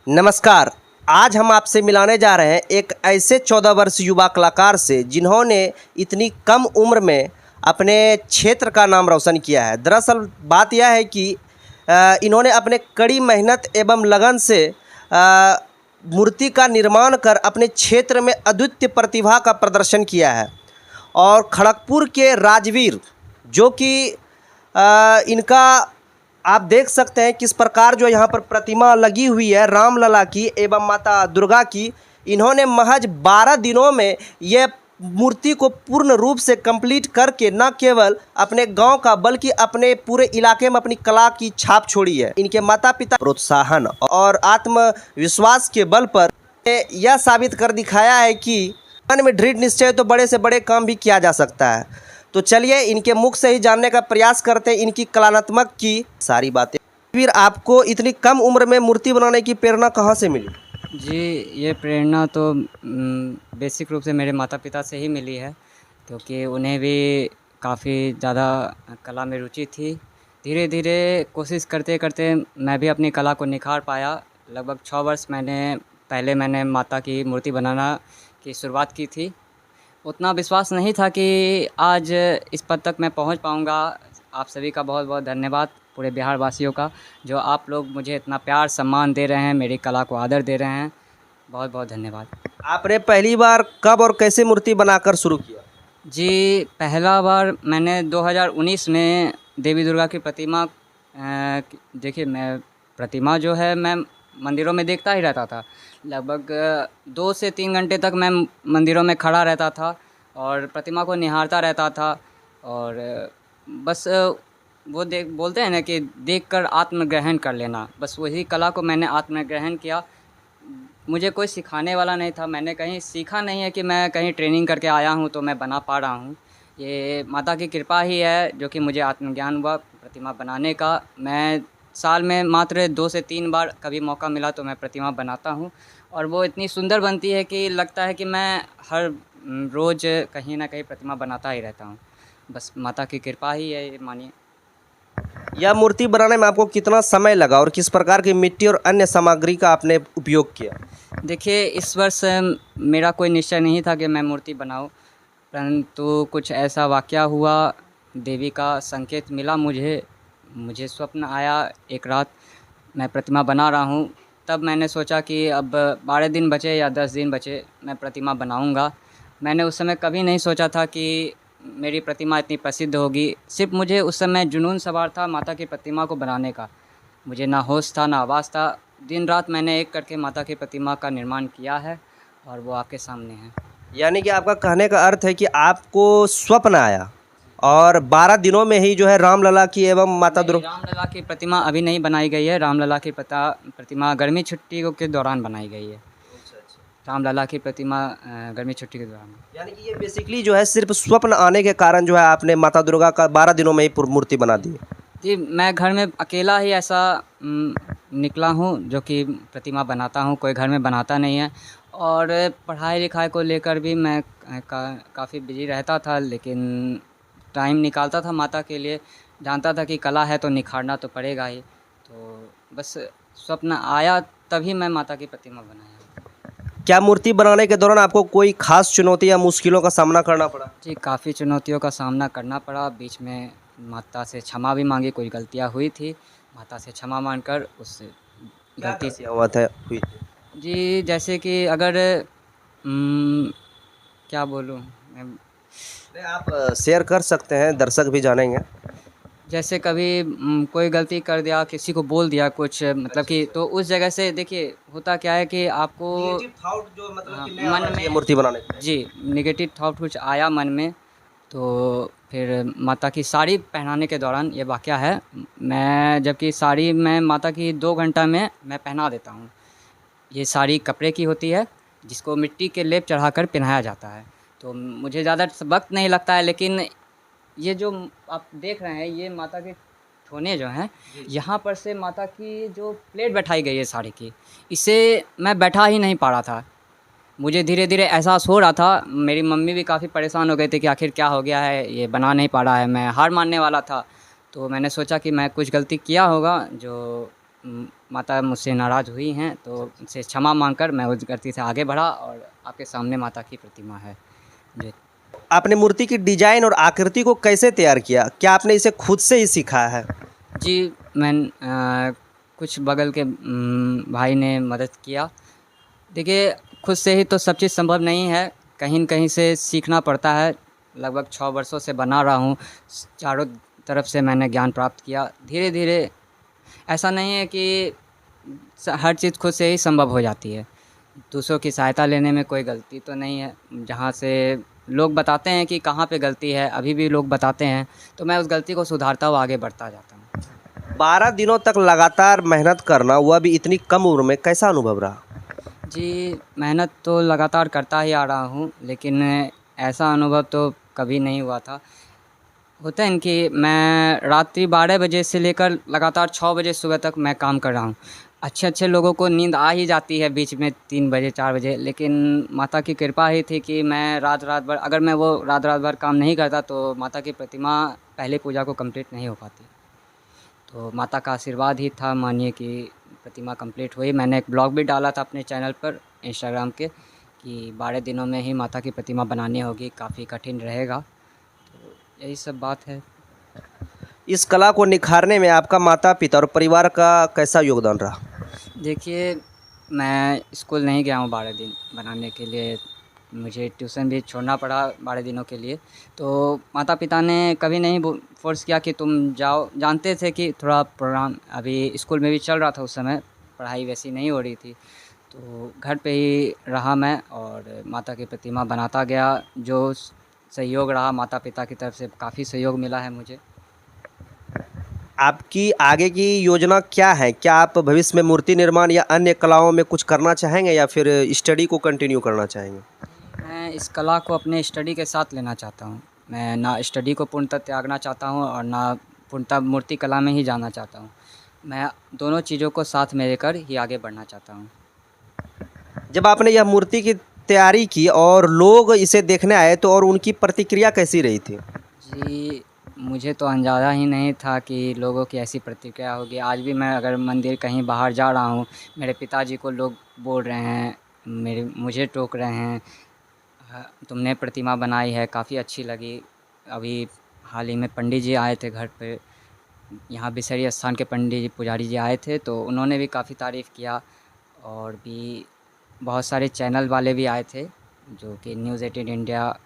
नमस्कार। आज हम आपसे मिलाने जा रहे हैं एक ऐसे 14 वर्ष युवा कलाकार से जिन्होंने इतनी कम उम्र में अपने क्षेत्र का नाम रोशन किया है। दरअसल बात यह है कि इन्होंने अपने कड़ी मेहनत एवं लगन से मूर्ति का निर्माण कर अपने क्षेत्र में अद्वितीय प्रतिभा का प्रदर्शन किया है। और खड़गपुर के राजवीर जो कि इनका आप देख सकते हैं किस प्रकार जो यहाँ पर प्रतिमा लगी हुई है रामलला की एवं माता दुर्गा की। इन्होंने महज 12 दिनों में ये मूर्ति को पूर्ण रूप से कंप्लीट करके न केवल अपने गांव का बल्कि अपने पूरे इलाके में अपनी कला की छाप छोड़ी है। इनके माता पिता प्रोत्साहन और आत्मविश्वास के बल पर यह साबित कर दिखाया है कि मन में दृढ़ निश्चय तो बड़े से बड़े काम भी किया जा सकता है। तो चलिए इनके मुख से ही जानने का प्रयास करते हैं इनकी कलात्मक की सारी बातें। फिर आपको इतनी कम उम्र में मूर्ति बनाने की प्रेरणा कहाँ से मिली? जी, ये प्रेरणा तो बेसिक रूप से मेरे माता पिता से ही मिली है, क्योंकि उन्हें भी काफ़ी ज़्यादा कला में रुचि थी। धीरे धीरे कोशिश करते करते मैं भी अपनी कला को निखार पाया। लगभग 6 वर्ष पहले मैंने माता की मूर्ति बनाना की शुरुआत की थी। उतना विश्वास नहीं था कि आज इस पद तक मैं पहुंच पाऊंगा। आप सभी का बहुत बहुत धन्यवाद, पूरे बिहार वासियों का, जो आप लोग मुझे इतना प्यार सम्मान दे रहे हैं, मेरी कला को आदर दे रहे हैं। बहुत बहुत धन्यवाद। आपने पहली बार कब और कैसे मूर्ति बनाकर शुरू किया? जी, पहला बार मैंने 2019 में देवी दुर्गा की प्रतिमा देखिए, मैं प्रतिमा जो है मैं मंदिरों में देखता ही रहता था। लगभग 2 से 3 घंटे तक मैं मंदिरों में खड़ा रहता था और प्रतिमा को निहारता रहता था। और बस वो बोलते हैं ना कि देखकर आत्मग्रहण कर लेना, बस वही कला को मैंने आत्मग्रहण किया। मुझे कोई सिखाने वाला नहीं था, मैंने कहीं सीखा नहीं है कि मैं कहीं ट्रेनिंग करके आया हूँ तो मैं बना पा रहा हूँ। ये माता की कृपा ही है जो कि मुझे आत्मज्ञान हुआ प्रतिमा बनाने का। मैं साल में मात्र 2 से 3 बार कभी मौका मिला तो मैं प्रतिमा बनाता हूँ, और वो इतनी सुंदर बनती है कि लगता है कि मैं हर रोज़ कहीं ना कहीं प्रतिमा बनाता ही रहता हूँ। बस माता की कृपा ही है, ये मानिए। यह मूर्ति बनाने में आपको कितना समय लगा और किस प्रकार की मिट्टी और अन्य सामग्री का आपने उपयोग किया? देखिए, इस वर्ष मेरा कोई निश्चय नहीं था कि मैं मूर्ति बनाऊं, परंतु कुछ ऐसा वाक़या हुआ, देवी का संकेत मिला मुझे स्वप्न आया। एक रात मैं प्रतिमा बना रहा हूं, तब मैंने सोचा कि अब 12 दिन बचे या 10 दिन बचे, मैं प्रतिमा बनाऊंगा। मैंने उस समय कभी नहीं सोचा था कि मेरी प्रतिमा इतनी प्रसिद्ध होगी। सिर्फ मुझे उस समय जुनून सवार था माता की प्रतिमा को बनाने का। मुझे ना होश था ना आवाज़ था। दिन रात मैंने एक करके माता की प्रतिमा का निर्माण किया है और वो आपके सामने है। यानी कि आपका कहने का अर्थ है कि आपको स्वप्न आया और 12 दिनों में ही जो है रामलला की एवं माता दुर्गा रामलला की प्रतिमा अभी नहीं बनाई गई है। रामलला की प्रतिमा गर्मी छुट्टी के दौरान बनाई गई है। रामलला की प्रतिमा गर्मी छुट्टी के दौरान। यानी कि ये बेसिकली जो है सिर्फ स्वप्न आने के कारण जो है आपने माता दुर्गा का 12 दिनों में ही मूर्ति बना दी। जी, मैं घर में अकेला ही ऐसा निकला हूँ जो कि प्रतिमा बनाता हूँ, कोई घर में बनाता नहीं है। और पढ़ाई लिखाई को लेकर भी मैं काफ़ी बिजी रहता था, लेकिन टाइम निकालता था माता के लिए। जानता था कि कला है तो निखारना तो पड़ेगा ही। तो बस स्वप्न आया तभी मैं माता की प्रतिमा बनाया। क्या मूर्ति बनाने के दौरान आपको कोई खास चुनौती या मुश्किलों का सामना करना पड़ा? जी, काफ़ी चुनौतियों का सामना करना पड़ा। बीच में माता से क्षमा भी मांगी, कुछ गलतियाँ हुई थी, माता से क्षमा मांगकर उस गलती से हुआ था हुई थी? जी, जैसे कि अगर क्या बोलूँ मैं, नहीं, आप शेयर कर सकते हैं, दर्शक भी जानेंगे। जैसे कभी कोई गलती कर दिया, किसी को बोल दिया कुछ, मतलब कि तो उस जगह से देखिए होता क्या है कि आपको जो मतलब कि मन में मूर्ति बनाने के लिए। जी, नेगेटिव थॉट कुछ आया मन में। तो फिर माता की साड़ी पहनाने के दौरान ये वाक़या है। मैं जबकि साड़ी मैं माता की 2 घंटा में मैं पहना देता हूँ। ये साड़ी कपड़े की होती है जिसको मिट्टी के लेप चढ़ाकर पहनाया जाता है। तो मुझे ज़्यादा वक्त नहीं लगता है, लेकिन ये जो आप देख रहे हैं ये माता के ठोने जो हैं, यहाँ पर से माता की जो प्लेट बैठाई गई है साड़ी की, इसे मैं बैठा ही नहीं पा रहा था। मुझे धीरे धीरे एहसास हो रहा था। मेरी मम्मी भी काफ़ी परेशान हो गए थे कि आखिर क्या हो गया है, ये बना नहीं पा रहा है। मैं हार मानने वाला था। तो मैंने सोचा कि मैं कुछ गलती किया होगा जो माता मुझसे नाराज़ हुई हैं, तो उनसे क्षमा मांगकर मैं उस गलती से आगे बढ़ा और आपके सामने माता की प्रतिमा है जी। आपने मूर्ति की डिजाइन और आकृति को कैसे तैयार किया? क्या आपने इसे खुद से ही सीखा है? जी कुछ बगल के भाई ने मदद किया। देखिए, खुद से ही तो सब चीज़ संभव नहीं है, कहीं न कहीं से सीखना पड़ता है। लगभग 6 वर्षों से बना रहा हूँ, चारों तरफ से मैंने ज्ञान प्राप्त किया। धीरे-धीरे ऐसा नहीं है कि हर चीज़ खुद से ही संभव हो जाती है। दूसरों की सहायता लेने में कोई गलती तो नहीं है। जहाँ से लोग बताते हैं कि कहाँ पे गलती है, अभी भी लोग बताते हैं, तो मैं उस गलती को सुधारता हुआ आगे बढ़ता जाता हूँ। 12 दिनों तक लगातार मेहनत करना, वह भी इतनी कम उम्र में, कैसा अनुभव रहा? जी, मेहनत तो लगातार करता ही आ रहा हूँ, लेकिन ऐसा अनुभव तो कभी नहीं हुआ था। होता है न कि मैं रात्रि 12 बजे से लेकर लगातार 6 बजे सुबह तक मैं काम कर रहा हूँ। अच्छे लोगों को नींद आ ही जाती है बीच में 3 बजे 4 बजे, लेकिन माता की कृपा ही थी कि मैं रात भर, अगर मैं वो रात भर काम नहीं करता तो माता की प्रतिमा पहले पूजा को कंप्लीट नहीं हो पाती। तो माता का आशीर्वाद ही था, मानिए कि प्रतिमा कंप्लीट हुई। मैंने एक ब्लॉग भी डाला था अपने चैनल पर इंस्टाग्राम के कि 12 दिनों में ही माता की प्रतिमा बनानी होगी, काफ़ी कठिन रहेगा। तो यही सब बात है। इस कला को निखारने में आपका माता-पिता और परिवार का कैसा योगदान रहा? देखिए, मैं स्कूल नहीं गया हूँ 12 दिन बनाने के लिए, मुझे ट्यूशन भी छोड़ना पड़ा 12 दिनों के लिए। तो माता-पिता ने कभी नहीं फ़ोर्स किया कि तुम जाओ। जानते थे कि थोड़ा प्रोग्राम अभी स्कूल में भी चल रहा था, उस समय पढ़ाई वैसी नहीं हो रही थी, तो घर पे ही रहा मैं और माता की प्रतिमा बनाता गया। जो सहयोग रहा माता-पिता की तरफ से, काफ़ी सहयोग मिला है मुझे। आपकी आगे की योजना क्या है? क्या आप भविष्य में मूर्ति निर्माण या अन्य कलाओं में कुछ करना चाहेंगे या फिर स्टडी को कंटिन्यू करना चाहेंगे? मैं इस कला को अपने स्टडी के साथ लेना चाहता हूँ। मैं ना स्टडी को पूर्णतः त्यागना चाहता हूँ और ना पूर्णतः मूर्ति कला में ही जाना चाहता हूँ। मैं दोनों चीज़ों को साथ में लेकर ही आगे बढ़ना चाहता हूँ। जब आपने यह मूर्ति की तैयारी की और लोग इसे देखने आए तो और उनकी प्रतिक्रिया कैसी रही थी? जी, मुझे तो अंदाज़ा ही नहीं था कि लोगों की ऐसी प्रतिक्रिया होगी। आज भी मैं अगर मंदिर कहीं बाहर जा रहा हूँ, मेरे पिताजी को लोग बोल रहे हैं, मुझे टोक रहे हैं, तुमने प्रतिमा बनाई है, काफ़ी अच्छी लगी। अभी हाल ही में पंडित जी आए थे घर पे, यहाँ बिसरी स्थान के पंडित जी पुजारी जी आए थे, तो उन्होंने भी काफ़ी तारीफ़ किया। और भी बहुत सारे चैनल वाले भी आए थे, जो कि न्यूज़ 18 इंडिया,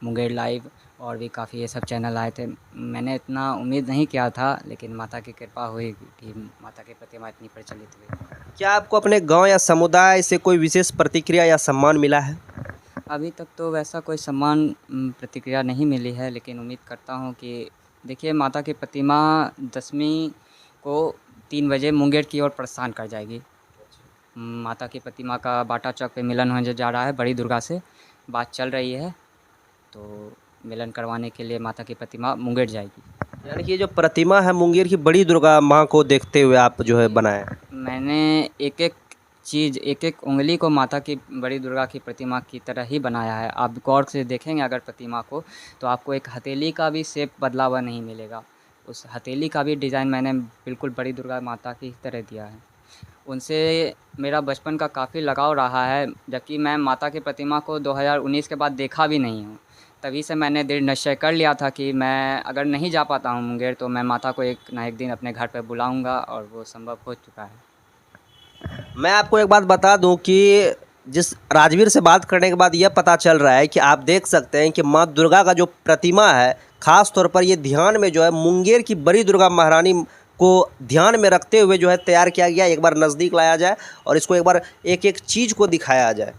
मुंगेर लाइव और भी काफ़ी ये सब चैनल आए थे। मैंने इतना उम्मीद नहीं किया था, लेकिन माता की कृपा हुई कि माता की प्रतिमा इतनी प्रचलित हुई। क्या आपको अपने गांव या समुदाय से कोई विशेष प्रतिक्रिया या सम्मान मिला है? अभी तक तो वैसा कोई सम्मान प्रतिक्रिया नहीं मिली है, लेकिन उम्मीद करता हूँ कि देखिए, माता की प्रतिमा 10वीं को 3 बजे मुंगेर की ओर प्रस्थान कर जाएगी। माता की प्रतिमा का बाटा चौक पे मिलन होने जा रहा है बड़ी दुर्गा से, बात चल रही है, तो मिलन करवाने के लिए माता की प्रतिमा मुंगेर जाएगी। यानी कि ये जो प्रतिमा है मुंगेर की बड़ी दुर्गा माँ को देखते हुए आप जो है बनाए? मैंने एक-एक चीज़, एक-एक उंगली को माता की बड़ी दुर्गा की प्रतिमा की तरह ही बनाया है। आप गौर से देखेंगे अगर प्रतिमा को, तो आपको एक हथेली का भी शेप बदला हुआ नहीं मिलेगा। उस हथेली का भी डिज़ाइन मैंने बिल्कुल बड़ी दुर्गा माता की तरह दिया है। उनसे मेरा बचपन का काफ़ी लगाव रहा है, जबकि मैं माता की प्रतिमा को 2019 के बाद देखा भी नहीं हूँ। तभी से मैंने दृढ़ निश्चय कर लिया था कि मैं अगर नहीं जा पाता हूँ मुंगेर, तो मैं माता को एक ना एक दिन अपने घर पे बुलाऊँगा, और वो संभव हो चुका है। मैं आपको एक बात बता दूं कि जिस राजवीर से बात करने के बाद यह पता चल रहा है कि आप देख सकते हैं कि माँ दुर्गा का जो प्रतिमा है, ख़ास तौर पर ये ध्यान में जो है मुंगेर की बड़ी दुर्गा महारानी को ध्यान में रखते हुए जो है तैयार किया गया। एक बार नज़दीक लाया जाए और इसको एक बार एक-एक चीज़ को दिखाया जाए।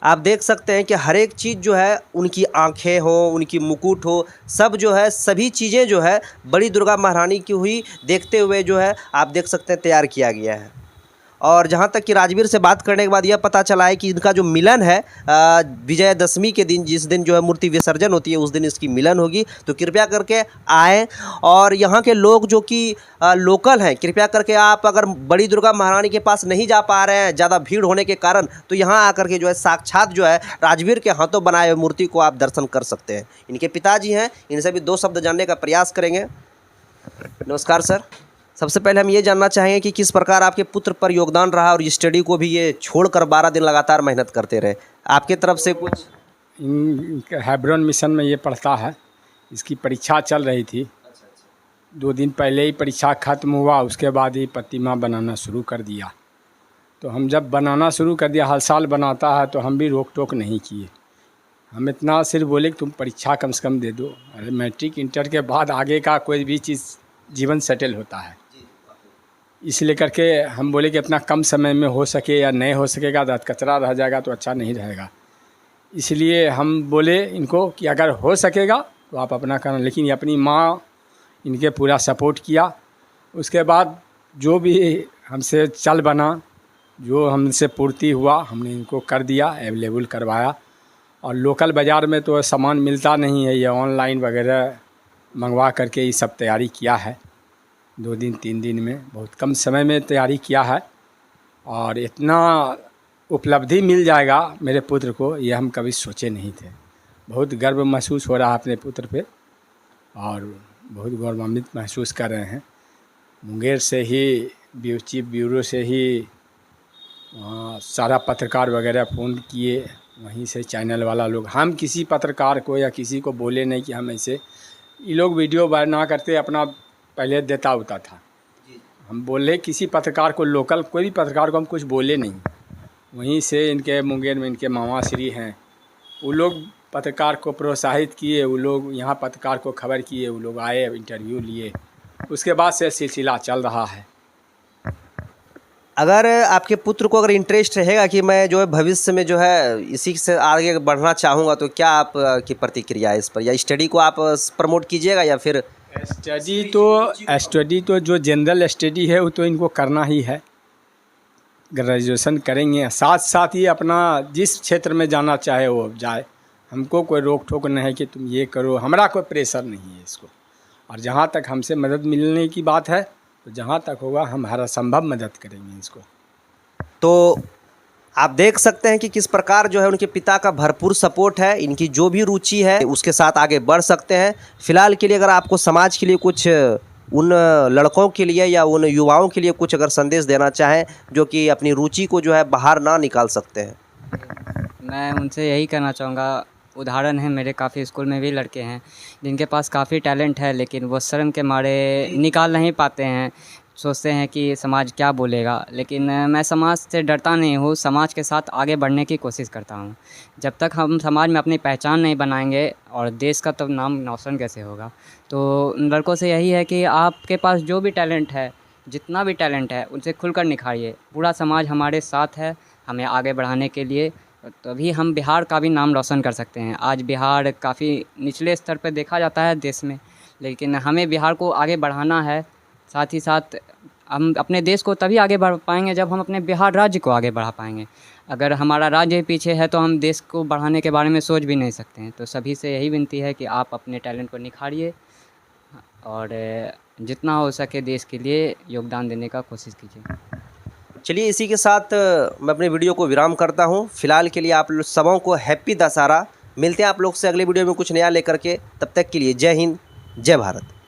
आप देख सकते हैं कि हर एक चीज़ जो है, उनकी आँखें हों, उनकी मुकुट हो, सब जो है, सभी चीज़ें जो है बड़ी दुर्गा महारानी की हुई देखते हुए जो है आप देख सकते हैं तैयार किया गया है। और जहाँ तक कि राजवीर से बात करने के बाद यह पता चला है कि इनका जो मिलन है विजयदशमी के दिन, जिस दिन जो है मूर्ति विसर्जन होती है, उस दिन इसकी मिलन होगी। तो कृपया करके आएँ, और यहाँ के लोग जो कि लोकल हैं, कृपया करके आप अगर बड़ी दुर्गा महारानी के पास नहीं जा पा रहे हैं ज़्यादा भीड़ होने के कारण, तो यहाँ आकर के जो है साक्षात जो है राजवीर के हाथों बनाए हुए मूर्ति को आप दर्शन कर सकते हैं। इनके पिताजी हैं, इनसे भी 2 शब्द जानने का प्रयास करेंगे। नमस्कार सर। सबसे पहले हम ये जानना चाहेंगे कि किस प्रकार आपके पुत्र पर योगदान रहा और स्टडी को भी ये छोड़कर 12 दिन लगातार मेहनत करते रहे, आपके तरफ से कुछ? हेब्रोन मिशन में ये पढ़ता है, इसकी परीक्षा चल रही थी। 2 दिन पहले ही परीक्षा ख़त्म हुआ, उसके बाद ही प्रतिमा बनाना शुरू कर दिया। तो हम जब बनाना शुरू कर दिया, हर साल बनाता है, तो हम भी रोक टोक नहीं किए। हम इतना सिर्फ बोले कि तुम परीक्षा कम से कम दे दो। अरे मैट्रिक इंटर के बाद आगे का कोई भी चीज़ जीवन सेटल होता है, इसलिए करके हम बोले कि अपना कम समय में हो सके या नहीं हो सकेगा, दांत कचरा रह जाएगा तो अच्छा नहीं रहेगा। इसलिए हम बोले इनको कि अगर हो सकेगा तो आप अपना करना। लेकिन ये अपनी माँ इनके पूरा सपोर्ट किया। उसके बाद जो भी हमसे चल बना, जो हमसे पूर्ति हुआ, हमने इनको कर दिया, अवेलेबल करवाया। और लोकल बाज़ार में तो सामान मिलता नहीं है, ये ऑनलाइन वगैरह मंगवा करके ये सब तैयारी किया है। 2 दिन 3 दिन में बहुत कम समय में तैयारी किया है। और इतना उपलब्धि मिल जाएगा मेरे पुत्र को, ये हम कभी सोचे नहीं थे। बहुत गर्व महसूस हो रहा है अपने पुत्र पे और बहुत गौरवान्वित महसूस कर रहे हैं। मुंगेर से ही चीफ ब्यूरो से ही सारा पत्रकार वगैरह फ़ोन किए, वहीं से चैनल वाला लोग। हम किसी पत्रकार को या किसी को बोले नहीं कि हम ऐसे, ये लोग वीडियो बना करते अपना पहले देता होता था। हम बोले किसी पत्रकार को, लोकल कोई भी पत्रकार को हम कुछ बोले नहीं। वहीं से इनके मुंगेर में इनके मामा श्री हैं, वो लोग पत्रकार को प्रोत्साहित किए, वो लोग यहाँ पत्रकार को खबर किए, वो लोग आए, इंटरव्यू लिए। उसके बाद से सिलसिला चल रहा है। अगर आपके पुत्र को अगर इंटरेस्ट रहेगा कि मैं जो है भविष्य में जो है इसी से आगे बढ़ना चाहूँगा, तो क्या आप की प्रतिक्रिया है इस पर? या स्टडी को आप प्रमोट कीजिएगा या फिर? स्टडी तो जो जनरल स्टडी है वो तो इनको करना ही है। ग्रेजुएशन करेंगे, साथ साथ ही अपना जिस क्षेत्र में जाना चाहे वो जाए। हमको कोई रोक टोक नहीं है कि तुम ये करो, हमारा कोई प्रेशर नहीं है इसको। और जहाँ तक हमसे मदद मिलने की बात है, तो जहाँ तक होगा हम हर संभव मदद करेंगे इसको। तो आप देख सकते हैं कि किस प्रकार जो है उनके पिता का भरपूर सपोर्ट है। इनकी जो भी रुचि है उसके साथ आगे बढ़ सकते हैं। फिलहाल के लिए अगर आपको समाज के लिए कुछ, उन लड़कों के लिए या उन युवाओं के लिए कुछ अगर संदेश देना चाहें जो कि अपनी रुचि को जो है बाहर ना निकाल सकते हैं? मैं उनसे यही कहना चाहूँगा, उदाहरण है मेरे काफ़ी स्कूल में भी लड़के हैं जिनके पास काफ़ी टैलेंट है, लेकिन वो शर्म के मारे निकाल नहीं पाते हैं। सोचते हैं कि समाज क्या बोलेगा, लेकिन मैं समाज से डरता नहीं हूँ, समाज के साथ आगे बढ़ने की कोशिश करता हूँ। जब तक हम समाज में अपनी पहचान नहीं बनाएंगे और देश का तो नाम रोशन कैसे होगा। तो लड़कों से यही है कि आपके पास जो भी टैलेंट है, जितना भी टैलेंट है, उनसे खुलकर निखारिए। पूरा समाज हमारे साथ है हमें आगे बढ़ाने के लिए, तभी हम बिहार का भी नाम रोशन कर सकते हैं। आज बिहार काफ़ी निचले स्तर पर देखा जाता है देश में, लेकिन हमें बिहार को आगे बढ़ाना है। साथ ही साथ हम अपने देश को तभी आगे बढ़ा पाएंगे जब हम अपने बिहार राज्य को आगे बढ़ा पाएंगे। अगर हमारा राज्य पीछे है तो हम देश को बढ़ाने के बारे में सोच भी नहीं सकते हैं। तो सभी से यही विनती है कि आप अपने टैलेंट को निखारिए और जितना हो सके देश के लिए योगदान देने का कोशिश कीजिए। चलिए, इसी के साथ मैं अपने वीडियो को विराम करता हूं। फिलहाल के लिए आप सबों को हैप्पी दशहरा। मिलते हैं आप लोग से अगले वीडियो में कुछ नया लेकर के। तब तक के लिए जय हिंद, जय भारत।